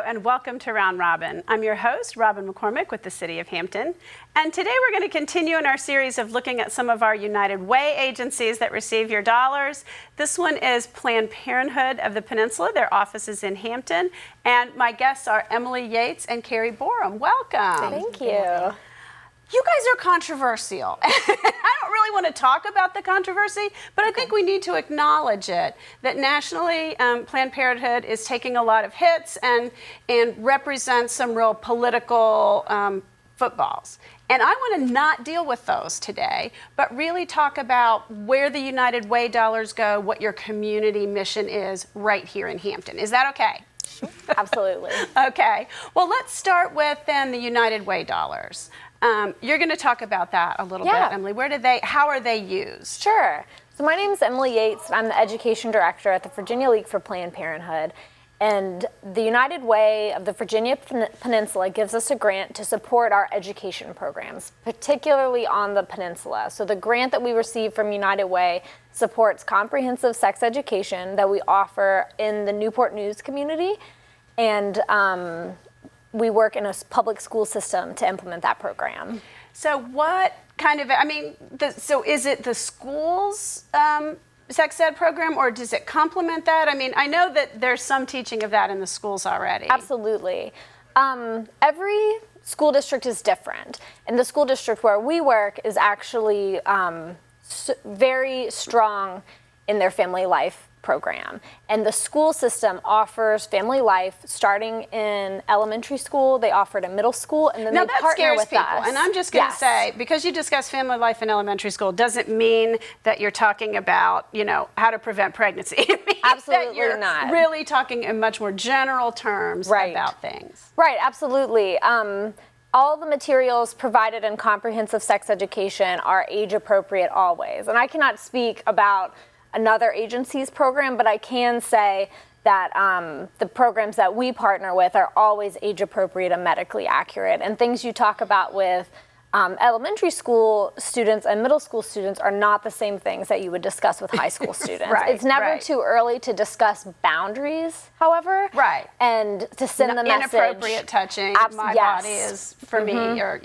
and welcome to Round Robin. I'm your host, Robin McCormick with the City of Hampton. And today we're going to continue in our series of looking at some of our United Way agencies that receive your dollars. This one is Planned Parenthood of the Peninsula. Their office is in Hampton. And my guests are Emily Yates and Cari Boram. Welcome. Thank you. You guys are controversial. I don't really want to talk about the controversy, but I think we need to acknowledge it, that nationally Planned Parenthood is taking a lot of hits and represents some real political footballs. And I want to not deal with those today, but really talk about where the United Way dollars go, what your community mission is right here in Hampton. Is that okay? Absolutely. Okay. Well, let's start with then the United Way dollars. You're going to talk about that a little bit, Emily. How are they used? Sure. So my name is Emily Yates. I'm the Education Director at the Virginia League for Planned Parenthood. And the United Way of the Virginia Peninsula gives us a grant to support our education programs, particularly on the peninsula. So the grant that we receive from United Way supports comprehensive sex education that we offer in the Newport News community. And we work in a public school system to implement that program. So what kind of, so is it the school's sex ed program, or does it complement that? I mean, I know that there's some teaching of that in the schools already. Absolutely. Every school district is different. And the school district where we work is actually very strong in their family life program. And the school system offers family life starting in elementary school. They offer it in middle school, and then now they partner with people. us. And I'm just going to say, because you discuss family life in elementary school, doesn't mean that you're talking about, how to prevent pregnancy. It means absolutely that you're not. Really talking in much more general terms about things. Right, absolutely. All the materials provided in comprehensive sex education are age appropriate always. And I cannot speak about another agency's program, but I can say that the programs that we partner with are always age appropriate and medically accurate. And things you talk about with elementary school students and middle school students are not the same things that you would discuss with high school students. It's never too early to discuss boundaries, however. And to send the message. Inappropriate touching, my body is for me, or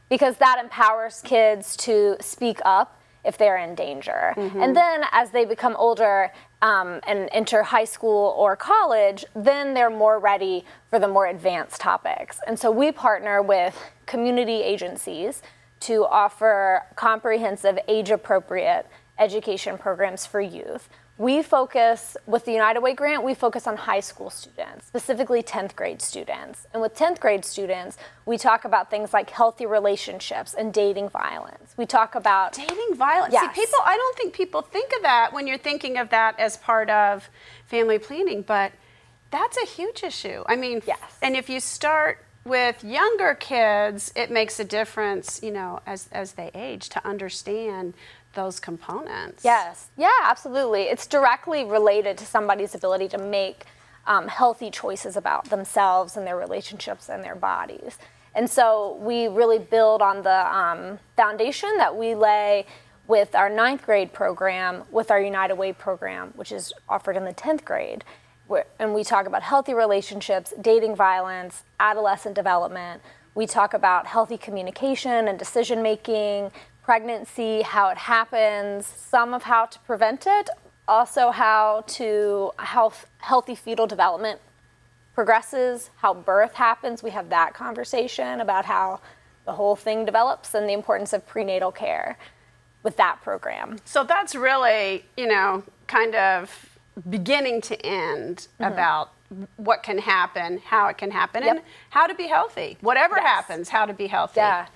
because that empowers kids to speak up if they're in danger. And then as they become older and enter high school or college, then they're more ready for the more advanced topics. And so we partner with community agencies to offer comprehensive age-appropriate education programs for youth. We focus, with the United Way grant, we focus on high school students, specifically 10th grade students. And with 10th grade students, we talk about things like healthy relationships and dating violence. We talk about dating violence. See, I don't think people think of that when you're thinking of that as part of family planning, but that's a huge issue. I mean, and if you start with younger kids, it makes a difference, as they age, to understand those components. Yes, absolutely. It's directly related to somebody's ability to make healthy choices about themselves and their relationships and their bodies. And so we really build on the foundation that we lay with our 9th grade program, with our United Way program, which is offered in the 10th grade. And we talk about healthy relationships, dating violence, adolescent development. We talk about healthy communication and decision making, pregnancy, how it happens, some of how to prevent it, also how healthy fetal development progresses, how birth happens. We have that conversation about how the whole thing develops and the importance of prenatal care with that program. So that's really, kind of beginning to end about what can happen, how it can happen, and how to be healthy. Whatever happens, how to be healthy. Yeah,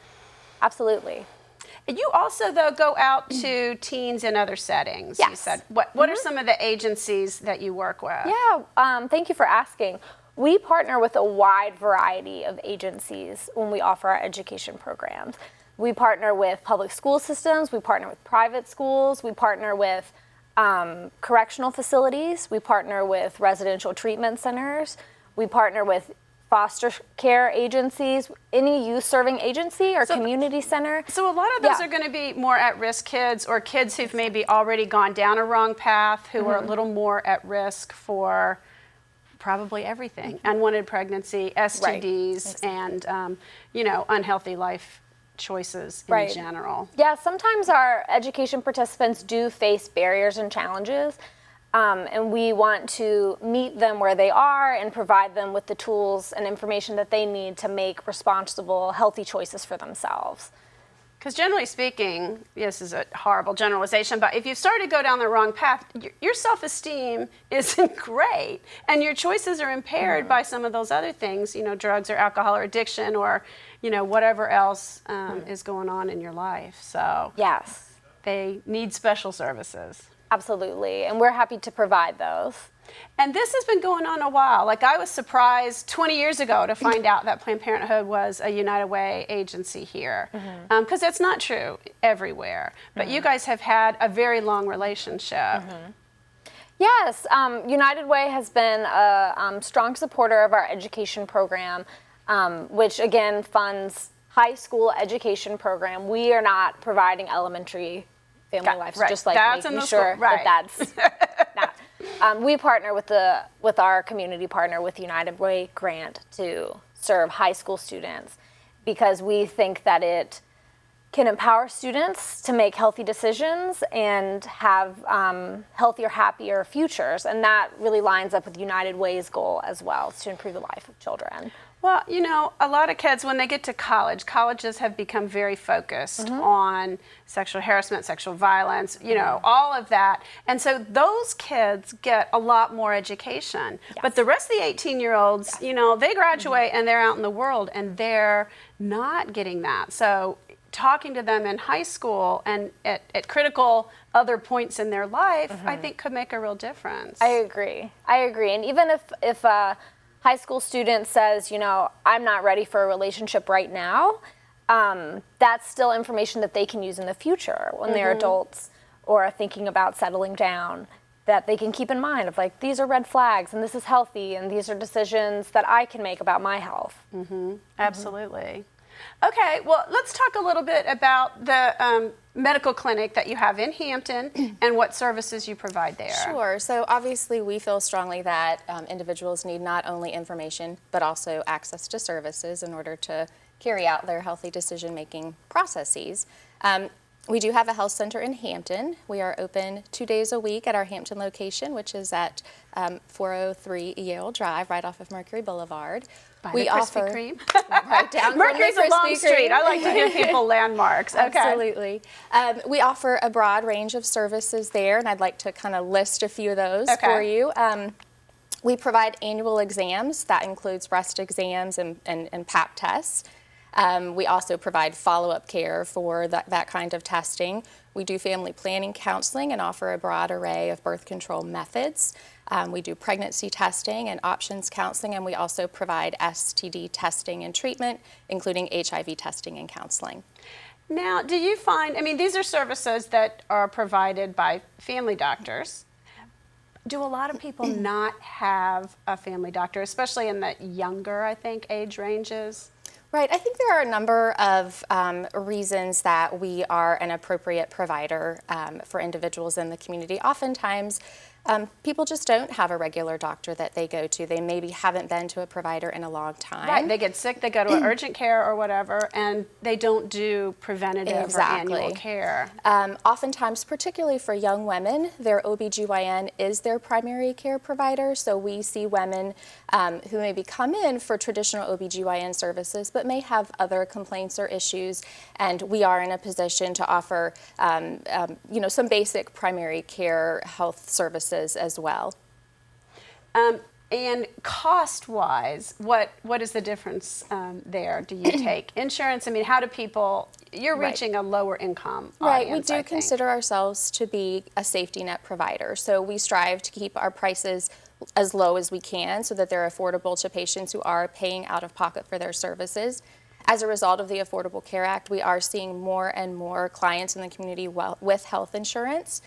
absolutely. You also, though, go out to teens in other settings. You said. What are some of the agencies that you work with? Thank you for asking. We partner with a wide variety of agencies when we offer our education programs. We partner with public school systems, we partner with private schools, we partner with correctional facilities, we partner with residential treatment centers, we partner with foster care agencies, any youth-serving agency or community center. So a lot of those are going to be more at-risk kids, or kids who've maybe already gone down a wrong path, who are a little more at risk for probably everything. Unwanted pregnancy, STDs, and, unhealthy life choices in general. Yeah, sometimes our education participants do face barriers and challenges, and we want to meet them where they are and provide them with the tools and information that they need to make responsible, healthy choices for themselves. Because generally speaking, this is a horrible generalization, but if you start to go down the wrong path, your self-esteem isn't great, and your choices are impaired by some of those other things, drugs or alcohol or addiction or, whatever else is going on in your life. So yes, they need special services. Absolutely, and we're happy to provide those. And this has been going on a while. Like, I was surprised 20 years ago to find out that Planned Parenthood was a United Way agency here, because that's not true everywhere. But you guys have had a very long relationship. Yes, United Way has been a strong supporter of our education program, which again funds high school education program. We are not providing elementary family life, so just like that's making sure that that's not. We partner with our community partner with United Way grant to serve high school students, because we think that it can empower students to make healthy decisions and have healthier, happier futures. And that really lines up with United Way's goal as well, to improve the life of children. Well, a lot of kids, when they get to college, colleges have become very focused on sexual harassment, sexual violence, all of that. And so those kids get a lot more education. Yes. But the rest of the 18-year-olds, they graduate and they're out in the world and they're not getting that. So talking to them in high school and at critical other points in their life, I think could make a real difference. I agree. And even if high school student says, I'm not ready for a relationship right now, that's still information that they can use in the future when they're adults or are thinking about settling down, that they can keep in mind of like, these are red flags and this is healthy and these are decisions that I can make about my health. Absolutely. Okay, well, let's talk a little bit about the medical clinic that you have in Hampton and what services you provide there. Sure. So obviously we feel strongly that individuals need not only information but also access to services in order to carry out their healthy decision-making processes. We do have a health center in Hampton. We are open 2 days a week at our Hampton location, which is at 403 Yale Drive, right off of Mercury Boulevard. By the Krispy Kreme. Right down Mercury's from the a long Krispy street. Kreme. I like to give people landmarks. Okay. Absolutely. We offer a broad range of services there, and I'd like to kind of list a few of those for you. We provide annual exams. That includes breast exams and Pap tests. We also provide follow-up care for that kind of testing. We do family planning counseling and offer a broad array of birth control methods. We do pregnancy testing and options counseling, and we also provide STD testing and treatment, including HIV testing and counseling. Now, do you find, these are services that are provided by family doctors. Do a lot of people not have a family doctor, especially in the younger, I think, age ranges? Right. I think there are a number of reasons that we are an appropriate provider for individuals in the community. Oftentimes, people just don't have a regular doctor that they go to. They maybe haven't been to a provider in a long time. Right. They get sick, they go to urgent care or whatever, and they don't do preventative or annual care. Oftentimes, particularly for young women, their OBGYN is their primary care provider. So we see women who maybe come in for traditional OBGYN services, but may have other complaints or issues, and we are in a position to offer some basic primary care health services as well. And cost-wise, what is the difference there? Do you take insurance? How do people, you're reaching a lower income audience, we do consider ourselves to be a safety net provider. So we strive to keep our prices as low as we can so that they're affordable to patients who are paying out of pocket for their services. As a result of the Affordable Care Act, we are seeing more and more clients in the community with health insurance.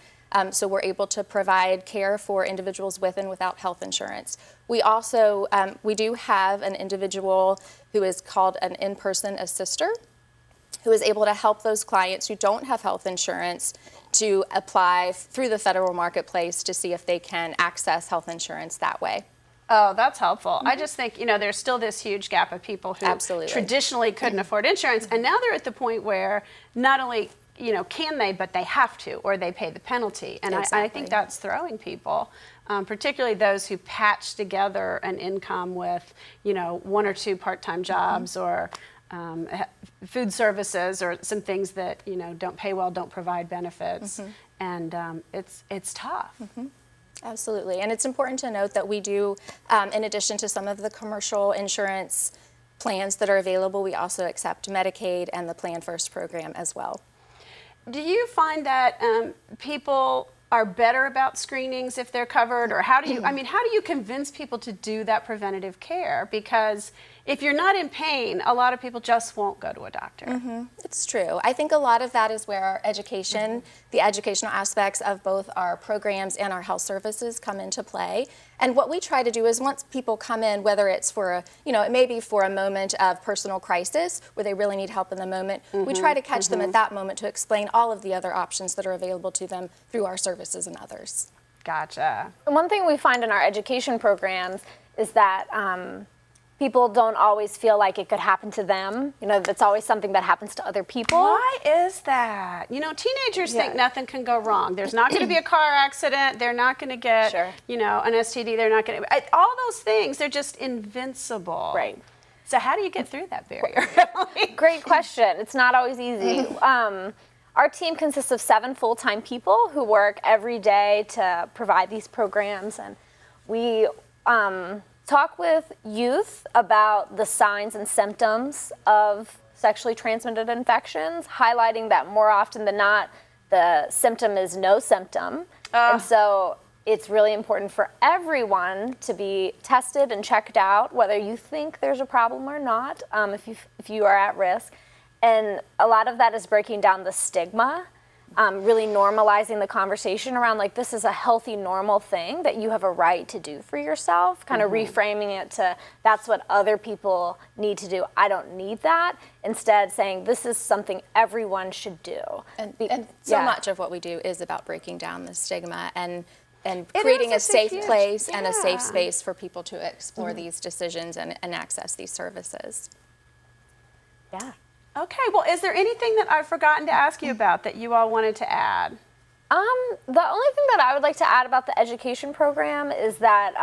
So we're able to provide care for individuals with and without health insurance. We also, we do have an individual who is called an in-person assister, who is able to help those clients who don't have health insurance to apply through the federal marketplace to see if they can access health insurance that way. Oh, that's helpful. I just think, there's still this huge gap of people who Absolutely. traditionally couldn't afford insurance, and now they're at the point where not only, can they, but they have to, or they pay the penalty. And I Exactly. think that's throwing people, particularly those who patch together an income with, 1 or 2 part-time jobs or food services or some things that, don't pay well, don't provide benefits. And it's tough. Absolutely. And it's important to note that we do, in addition to some of the commercial insurance plans that are available, we also accept Medicaid and the Plan First program as well. Do you find that people are better about screenings if they're covered, or how do you convince people to do that preventative care? Because if you're not in pain, a lot of people just won't go to a doctor. It's true. I think a lot of that is where our education, the educational aspects of both our programs and our health services come into play. And what we try to do is once people come in, whether it's for it may be for a moment of personal crisis where they really need help in the moment, we try to catch them at that moment to explain all of the other options that are available to them through our services and others. Gotcha. And one thing we find in our education programs is that people don't always feel like it could happen to them. That's always something that happens to other people. Why is that? Teenagers think nothing can go wrong. There's not going to be a car accident. They're not going to get, Sure. An STD. They're not going to, all those things, they're just invincible. Right. So how do you get through that barrier? Great question. It's not always easy. Our team consists of 7 full-time people who work every day to provide these programs, and we talk with youth about the signs and symptoms of sexually transmitted infections, highlighting that more often than not, the symptom is no symptom. And so it's really important for everyone to be tested and checked out, whether you think there's a problem or not, if you are at risk. And a lot of that is breaking down the stigma, really normalizing the conversation around this is a healthy, normal thing that you have a right to do for yourself, kind of reframing it to that's what other people need to do. I don't need that. Instead saying this is something everyone should do. And so much of what we do is about breaking down the stigma and creating a safe place and a safe space for people to explore these decisions and access these services. Yeah. Okay, well, is there anything that I've forgotten to ask you about that you all wanted to add? The only thing that I would like to add about the education program is that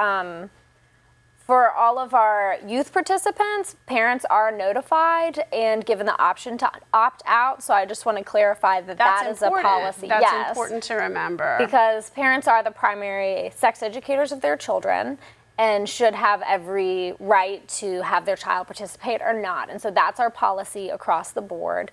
for all of our youth participants, parents are notified and given the option to opt out. So I just want to clarify that that is a policy. That's important to remember. Because parents are the primary sex educators of their children and should have every right to have their child participate or not. And so that's our policy across the board.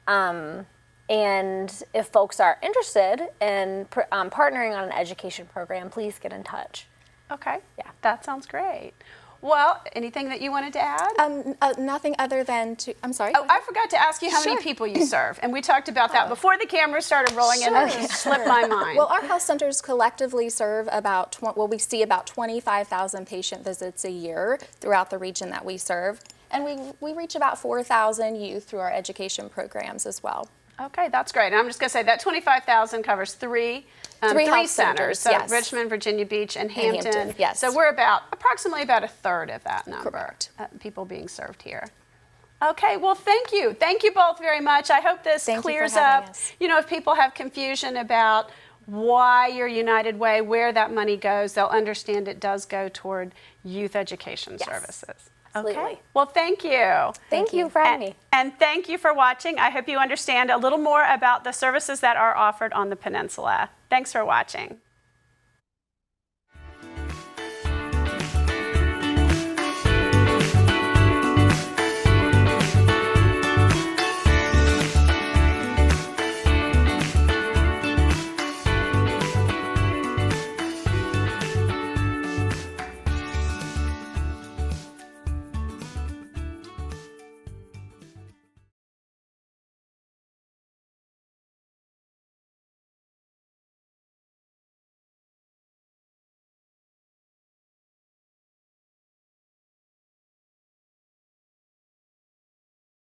And if folks are interested in partnering on an education program, please get in touch. Okay, that sounds great. Well, anything that you wanted to add? Nothing other than I'm sorry. Oh, I forgot to ask you how many people you serve. And we talked about that before the cameras started rolling and it slipped my mind. Well, our health centers collectively serve we see about 25,000 patient visits a year throughout the region that we serve. And we reach about 4,000 youth through our education programs as well. Okay, that's great. And I'm just going to say that 25,000 covers three health centers. So yes. Richmond, Virginia Beach, and Hampton. Yes. So we're approximately about a third of that number. Correct. People being served here. Okay, well, thank you. Thank you both very much. I hope this clears up. If people have confusion about why you're United Way, where that money goes, they'll understand it does go toward youth education services. Absolutely. Okay. Well, thank you. Thank you for having me. And thank you for watching. I hope you understand a little more about the services that are offered on the peninsula. Thanks for watching.